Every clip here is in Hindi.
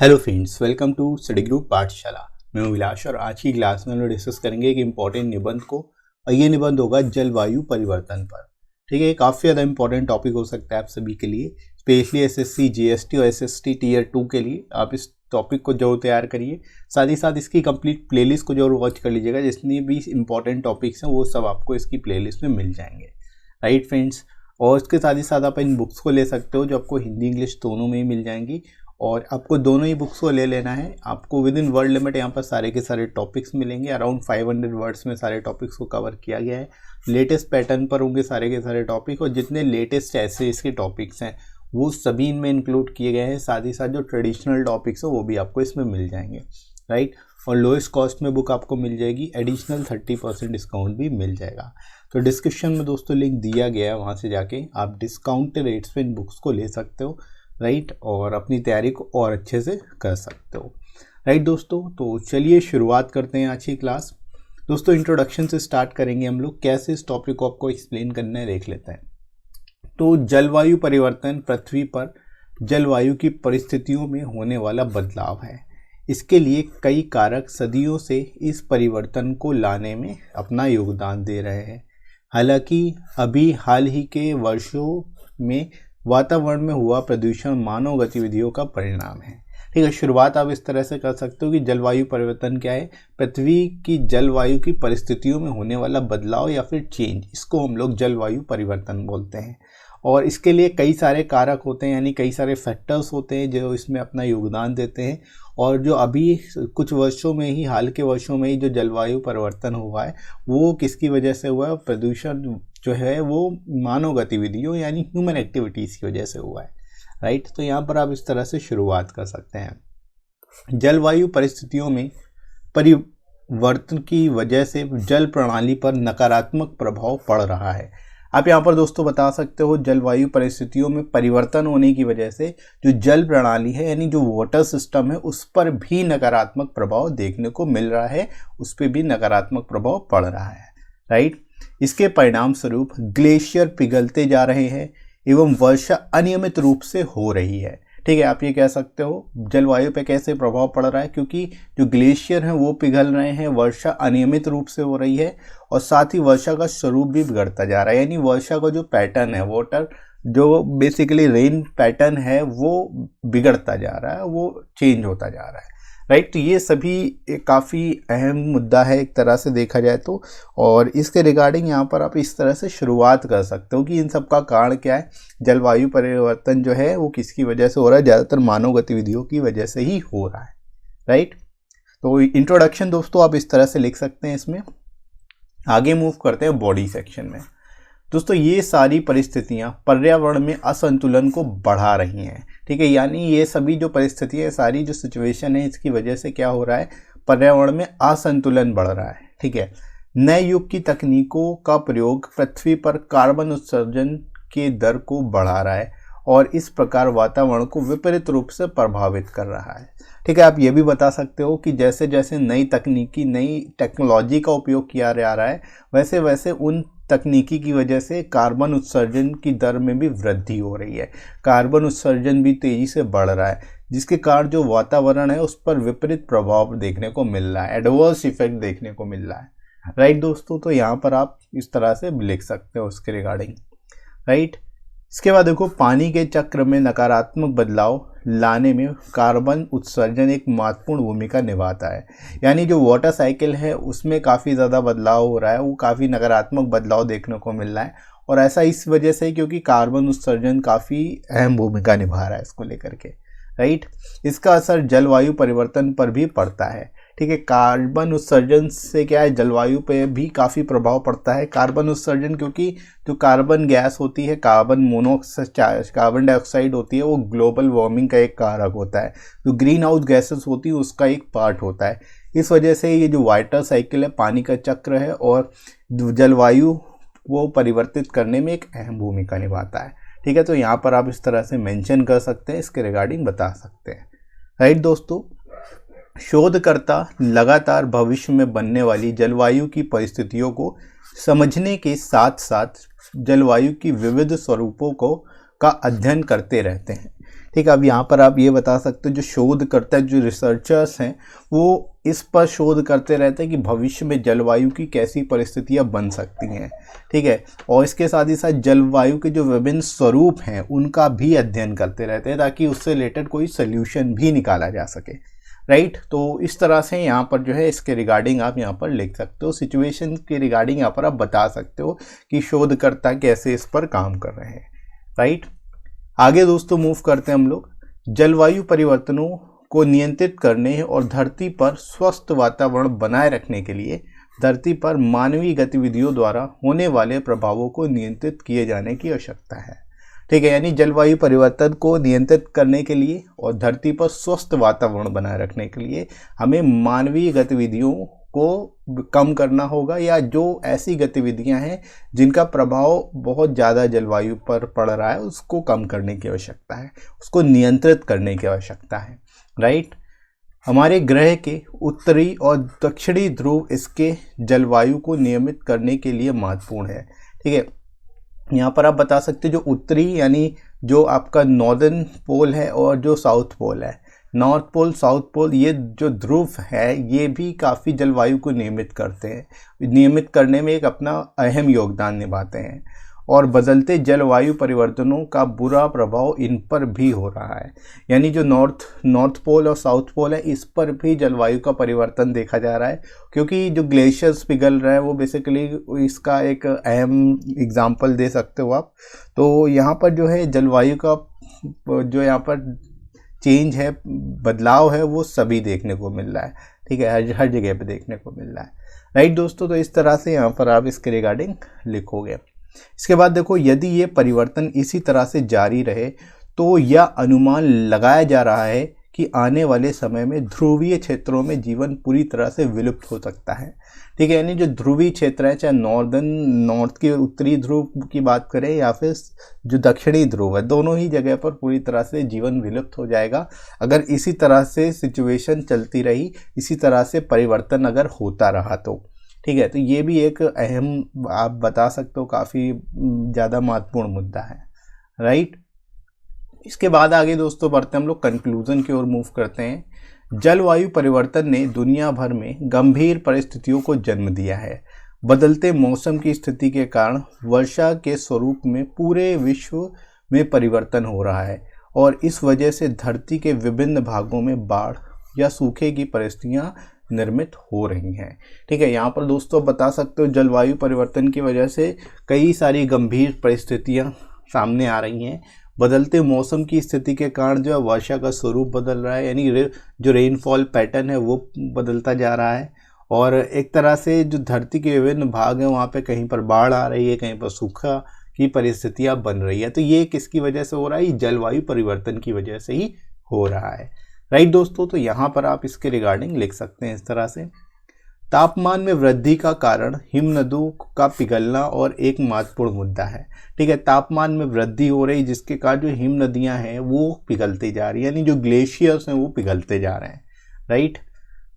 Hello friends, welcome to study group Pathshala. मैं हूं विलास और आज की क्लास में हम लोग डिस्कस करेंगे एक इम्पॉर्टेंट निबंध को। और ये निबंध होगा जलवायु परिवर्तन पर। ठीक है, ये काफ़ी ज़्यादा इंपॉर्टेंट टॉपिक हो सकता है आप सभी के लिए, स्पेशली एसएससी जीएसटी और एसएसटी टीयर 2 के लिए। आप इस टॉपिक को जरूर तैयार करिए, साथ ही साथ इसकी कंप्लीट प्लेलिस्ट को जरूर वॉच कर लीजिएगा। जितनी भी इंपॉर्टेंट टॉपिक्स हैं वो सब आपको इसकी प्लेलिस्ट में मिल जाएंगे, राइट फ्रेंड्स। और इसके साथ ही साथ आप इन बुक्स को ले सकते हो जो आपको हिंदी इंग्लिश दोनों में ही मिल जाएंगी। और आपको दोनों ही बुक्स को ले लेना है। आपको विद इन वर्ड लिमिट यहाँ पर सारे के सारे टॉपिक्स मिलेंगे। अराउंड 500 वर्ड्स में सारे टॉपिक्स को कवर किया गया है। लेटेस्ट पैटर्न पर होंगे सारे के सारे टॉपिक, और जितने लेटेस्ट ऐसे इसके टॉपिक्स हैं वो सभी इनमें इंक्लूड किए गए हैं। साथ ही साथ जो ट्रेडिशनल टॉपिक्स हैं वो भी आपको इसमें मिल जाएंगे, राइट। और लोएस्ट कॉस्ट में बुक आपको मिल जाएगी, एडिशनल 30% डिस्काउंट भी मिल जाएगा। तो डिस्क्रिप्शन में दोस्तों लिंक दिया गया है, वहाँ से जाके आप डिस्काउंट रेट्स पे इन बुक्स को ले सकते हो, राइट। और अपनी तैयारी को और अच्छे से कर सकते हो, राइट दोस्तों। तो चलिए शुरुआत करते हैं आज की क्लास। दोस्तों इंट्रोडक्शन से स्टार्ट करेंगे हम लोग। कैसे इस टॉपिक को आपको एक्सप्लेन करना है देख लेते हैं। तो जलवायु परिवर्तन पृथ्वी पर जलवायु की परिस्थितियों में होने वाला बदलाव है। इसके लिए कई कारक सदियों से इस परिवर्तन को लाने में अपना योगदान दे रहे हैं। हालांकि अभी हाल ही के वर्षों में वातावरण में हुआ प्रदूषण मानव गतिविधियों का परिणाम है। ठीक है, शुरुआत आप इस तरह से कर सकते हो कि जलवायु परिवर्तन क्या है। पृथ्वी की जलवायु की परिस्थितियों में होने वाला बदलाव या फिर चेंज, इसको हम लोग जलवायु परिवर्तन बोलते हैं। और इसके लिए कई सारे कारक होते हैं, यानी कई सारे फैक्टर्स होते हैं जो इसमें अपना योगदान देते हैं। और जो अभी कुछ वर्षों में ही, हाल के वर्षों में ही जो जलवायु परिवर्तन हुआ है वो किसकी वजह से हुआ है? प्रदूषण जो है वो मानव गतिविधियों यानी ह्यूमन एक्टिविटीज़ की वजह से हुआ है, राइट। तो यहाँ पर आप इस तरह से शुरुआत कर सकते हैं। जलवायु परिस्थितियों में परिवर्तन की वजह से जल प्रणाली पर नकारात्मक प्रभाव पड़ रहा है। आप यहाँ पर दोस्तों बता सकते हो जलवायु परिस्थितियों में परिवर्तन होने की वजह से जो जल प्रणाली है यानी जो वाटर सिस्टम है उस पर भी नकारात्मक प्रभाव देखने को मिल रहा है, उस पर भी नकारात्मक प्रभाव पड़ रहा है, राइट। इसके परिणाम स्वरूप ग्लेशियर पिघलते जा रहे हैं एवं वर्षा अनियमित रूप से हो रही है। ठीक है, आप ये कह सकते हो जलवायु पे कैसे प्रभाव पड़ रहा है, क्योंकि जो ग्लेशियर हैं वो पिघल रहे हैं, वर्षा अनियमित रूप से हो रही है और साथ ही वर्षा का स्वरूप भी बिगड़ता जा रहा है। यानी वर्षा का जो पैटर्न है, वाटर जो बेसिकली रेन पैटर्न है वो बिगड़ता जा रहा है, वो चेंज होता जा रहा है, राइट। तो ये सभी काफ़ी अहम मुद्दा है एक तरह से देखा जाए तो। और इसके रिगार्डिंग यहाँ पर आप इस तरह से शुरुआत कर सकते हो कि इन सब का कारण क्या है। जलवायु परिवर्तन जो है वो किसकी वजह से हो रहा है? ज़्यादातर मानव गतिविधियों की वजह से ही हो रहा है, राइट। तो इंट्रोडक्शन दोस्तों आप इस तरह से लिख सकते हैं इसमें। आगे मूव करते हैं बॉडी सेक्शन में। दोस्तों ये सारी परिस्थितियां पर्यावरण में असंतुलन को बढ़ा रही हैं। ठीक है, यानी ये सभी जो परिस्थितियां, सारी जो सिचुएशन है इसकी वजह से क्या हो रहा है? पर्यावरण में असंतुलन बढ़ रहा है। ठीक है, नए युग की तकनीकों का प्रयोग पृथ्वी पर कार्बन उत्सर्जन के दर को बढ़ा रहा है और इस प्रकार वातावरण को विपरीत रूप से प्रभावित कर रहा है। ठीक है, आप ये भी बता सकते हो कि जैसे जैसे नई टेक्नोलॉजी का उपयोग किया जा रहा है वैसे वैसे उन तकनीकी की वजह से कार्बन उत्सर्जन की दर में भी वृद्धि हो रही है। कार्बन उत्सर्जन भी तेजी से बढ़ रहा है, जिसके कारण जो वातावरण है उस पर विपरीत प्रभाव देखने को मिल रहा है, एडवर्स इफेक्ट देखने को मिल रहा है, राइट दोस्तों। तो यहाँ पर आप इस तरह से लिख सकते हो उसके रिगार्डिंग, राइट। इसके बाद देखो, पानी के चक्र में नकारात्मक बदलाव लाने में कार्बन उत्सर्जन एक महत्वपूर्ण भूमिका निभाता है। यानी जो वाटर साइकिल है उसमें काफ़ी ज़्यादा बदलाव हो रहा है, वो काफ़ी नकारात्मक बदलाव देखने को मिल रहा है। और ऐसा इस वजह से क्योंकि कार्बन उत्सर्जन काफ़ी अहम भूमिका निभा रहा है इसको लेकर के, राइट। इसका असर जलवायु परिवर्तन पर भी पड़ता है। ठीक है, कार्बन उत्सर्जन से क्या है, जलवायु पे भी काफ़ी प्रभाव पड़ता है। कार्बन उत्सर्जन क्योंकि जो कार्बन गैस होती है, कार्बन डाइऑक्साइड होती है, वो ग्लोबल वार्मिंग का एक कारक होता है। जो ग्रीन हाउस गैसेस होती है उसका एक पार्ट होता है। इस वजह से ये जो वाटर साइकिल है, पानी का चक्र है और जलवायु वो परिवर्तित करने में एक अहम भूमिका निभाता है। ठीक है, तो यहाँ पर आप इस तरह से मेंशन कर सकते हैं, इसके रिगार्डिंग बता सकते हैं, राइट दोस्तों। शोधकर्ता लगातार भविष्य में बनने वाली जलवायु की परिस्थितियों को समझने के साथ साथ जलवायु की विविध स्वरूपों का अध्ययन करते रहते हैं। ठीक है। अब यहाँ पर आप ये बता सकते हो जो शोधकर्ता जो रिसर्चर्स हैं वो इस पर शोध करते रहते हैं कि भविष्य में जलवायु की कैसी परिस्थितियाँ बन सकती हैं, ठीक है। और इसके साथ ही साथ जलवायु के जो विभिन्न स्वरूप हैं उनका भी अध्ययन करते रहते हैं ताकि उससे रिलेटेड कोई सोल्यूशन भी निकाला जा सके, राइट। तो इस तरह से यहाँ पर जो है इसके रिगार्डिंग आप यहाँ पर लिख सकते हो, सिचुएशन के रिगार्डिंग यहाँ पर आप बता सकते हो कि शोधकर्ता कैसे इस पर काम कर रहे हैं, राइट। आगे दोस्तों मूव करते हैं हम लोग। जलवायु परिवर्तनों को नियंत्रित करने और धरती पर स्वस्थ वातावरण बनाए रखने के लिए धरती पर मानवीय गतिविधियों द्वारा होने वाले प्रभावों को नियंत्रित किए जाने की आवश्यकता है, ठीक है। यानी जलवायु परिवर्तन को नियंत्रित करने के लिए और धरती पर स्वस्थ वातावरण बनाए रखने के लिए हमें मानवीय गतिविधियों को कम करना होगा, या जो ऐसी गतिविधियां हैं जिनका प्रभाव बहुत ज़्यादा जलवायु पर पड़ रहा है उसको कम करने की आवश्यकता है, उसको नियंत्रित करने की आवश्यकता है, राइट। हमारे ग्रह के उत्तरी और दक्षिणी ध्रुव इसके जलवायु को नियमित करने के लिए महत्वपूर्ण है, ठीक है। यहाँ पर आप बता सकते हो जो उत्तरी यानी जो आपका नॉर्दर्न पोल है और जो साउथ पोल है, नॉर्थ पोल साउथ पोल, ये जो ध्रुव है ये भी काफ़ी जलवायु को नियमित करते हैं, नियमित करने में एक अपना अहम योगदान निभाते हैं। और बदलते जलवायु परिवर्तनों का बुरा प्रभाव इन पर भी हो रहा है, यानी जो नॉर्थ पोल और साउथ पोल है इस पर भी जलवायु का परिवर्तन देखा जा रहा है, क्योंकि जो ग्लेशियर्स पिघल रहे हैं वो बेसिकली इसका एक अहम एग्जांपल दे सकते हो आप। तो यहाँ पर जो है जलवायु का जो यहाँ पर चेंज है, बदलाव है, वो सभी देखने को मिल रहा है, ठीक है, हर जगह पे देखने को मिल रहा है, राइट दोस्तों। तो इस तरह से यहाँ पर आप इसके रिगार्डिंग लिखोगे। इसके बाद देखो, यदि ये परिवर्तन इसी तरह से जारी रहे तो यह अनुमान लगाया जा रहा है कि आने वाले समय में ध्रुवीय क्षेत्रों में जीवन पूरी तरह से विलुप्त हो सकता है, ठीक है। यानी जो ध्रुवीय क्षेत्र है, चाहे नॉर्थ के उत्तरी ध्रुव की बात करें या फिर जो दक्षिणी ध्रुव है, दोनों ही जगह पर पूरी तरह से जीवन विलुप्त हो जाएगा अगर इसी तरह से सिचुएशन चलती रही, इसी तरह से परिवर्तन अगर होता रहा तो, ठीक है। तो ये भी एक अहम आप बता सकते हो, काफ़ी ज़्यादा महत्वपूर्ण मुद्दा है, राइट। इसके बाद आगे दोस्तों बढ़ते हम लोग कंक्लूजन की ओर मूव करते हैं। जलवायु परिवर्तन ने दुनिया भर में गंभीर परिस्थितियों को जन्म दिया है। बदलते मौसम की स्थिति के कारण वर्षा के स्वरूप में पूरे विश्व में परिवर्तन हो रहा है और इस वजह से धरती के विभिन्न भागों में बाढ़ या सूखे की परिस्थितियाँ निर्मित हो रही हैं, ठीक है। यहाँ पर दोस्तों बता सकते हो जलवायु परिवर्तन की वजह से कई सारी गंभीर परिस्थितियाँ सामने आ रही हैं। बदलते मौसम की स्थिति के कारण जो है वर्षा का स्वरूप बदल रहा है, यानी जो रेनफॉल पैटर्न है वो बदलता जा रहा है, और एक तरह से जो धरती के विभिन्न भाग हैं वहाँ पे कहीं पर बाढ़ आ रही है, कहीं पर सूखा की परिस्थितियाँ बन रही है। तो ये किसकी वजह से हो रहा है? जलवायु परिवर्तन की वजह से ही हो रहा है, राइट दोस्तों। तो यहाँ पर आप इसके रिगार्डिंग लिख सकते हैं इस तरह से। तापमान में वृद्धि का कारण हिमनदों का पिघलना और एक महत्वपूर्ण मुद्दा है, ठीक है। तापमान में वृद्धि हो रही जिसके कारण जो हिम नदियाँ हैं वो पिघलती जा रही है, यानी जो ग्लेशियर्स हैं वो पिघलते जा रहे हैं, राइट।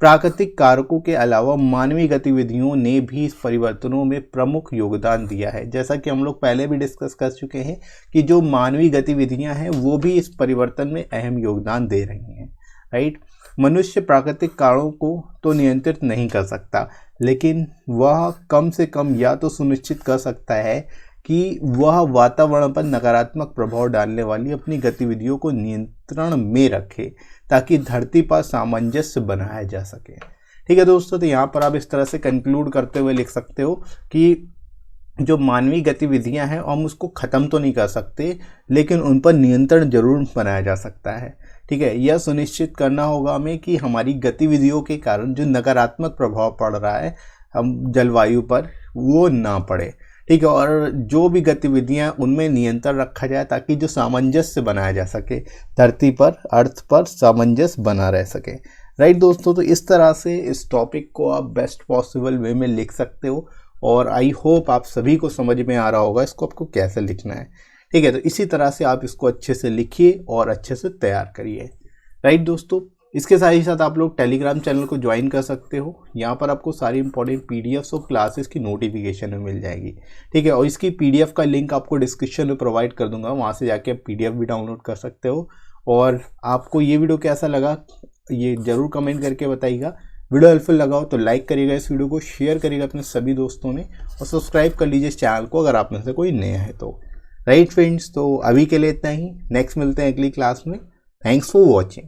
प्राकृतिक कारकों के अलावा मानवीय गतिविधियों ने भी इस परिवर्तनों में प्रमुख योगदान दिया है। जैसा कि हम लोग पहले भी डिस्कस कर चुके हैं कि जो मानवीय गतिविधियां हैं वो भी इस परिवर्तन में अहम योगदान दे रही हैं, राइट। मनुष्य प्राकृतिक कारणों को तो नियंत्रित नहीं कर सकता, लेकिन वह कम से कम या तो सुनिश्चित कर सकता है कि वह वातावरण पर नकारात्मक प्रभाव डालने वाली अपनी गतिविधियों को नियंत्रण में रखे ताकि धरती पर सामंजस्य बनाया जा सके, ठीक है दोस्तों। तो यहाँ पर आप इस तरह से कंक्लूड करते हुए लिख सकते हो कि जो मानवीय गतिविधियां हैं हम उसको ख़त्म तो नहीं कर सकते, लेकिन उन पर नियंत्रण जरूर बनाया जा सकता है, ठीक है। यह सुनिश्चित करना होगा हमें कि हमारी गतिविधियों के कारण जो नकारात्मक प्रभाव पड़ रहा है हम जलवायु पर वो ना पड़े, ठीक है। और जो भी गतिविधियां उनमें नियंत्रण रखा जाए ताकि जो सामंजस्य बनाया जा सके, धरती पर अर्थ पर सामंजस्य बना रह सके, राइट दोस्तों। तो इस तरह से इस टॉपिक को आप बेस्ट पॉसिबल वे में लिख सकते हो और आई होप आप सभी को समझ में आ रहा होगा इसको आपको कैसे लिखना है, ठीक है। तो इसी तरह से आप इसको अच्छे से लिखिए और अच्छे से तैयार करिए, राइट दोस्तों। इसके साथ ही साथ आप लोग टेलीग्राम चैनल को ज्वाइन कर सकते हो, यहाँ पर आपको सारी इंपॉर्टेंट पीडीएफ्स और क्लासेस की नोटिफिकेशन में मिल जाएगी, ठीक है। और इसकी पीडीएफ का लिंक आपको डिस्क्रिप्शन में प्रोवाइड कर दूंगा, वहाँ से जाके आप पीडीएफ भी डाउनलोड कर सकते हो और आपको ये वीडियो कैसा लगा ये ज़रूर कमेंट करके बताइएगा। वीडियो हेल्पफुल लगा हो तो लाइक करिएगा, इस वीडियो को शेयर करिएगा अपने सभी दोस्तों में और सब्सक्राइब कर लीजिए इस चैनल को अगर आप में से कोई नया है तो। राइट फ्रेंड्स, तो अभी के लिए इतना ही, नेक्स्ट मिलते हैं अगली क्लास में। Thanks for watching.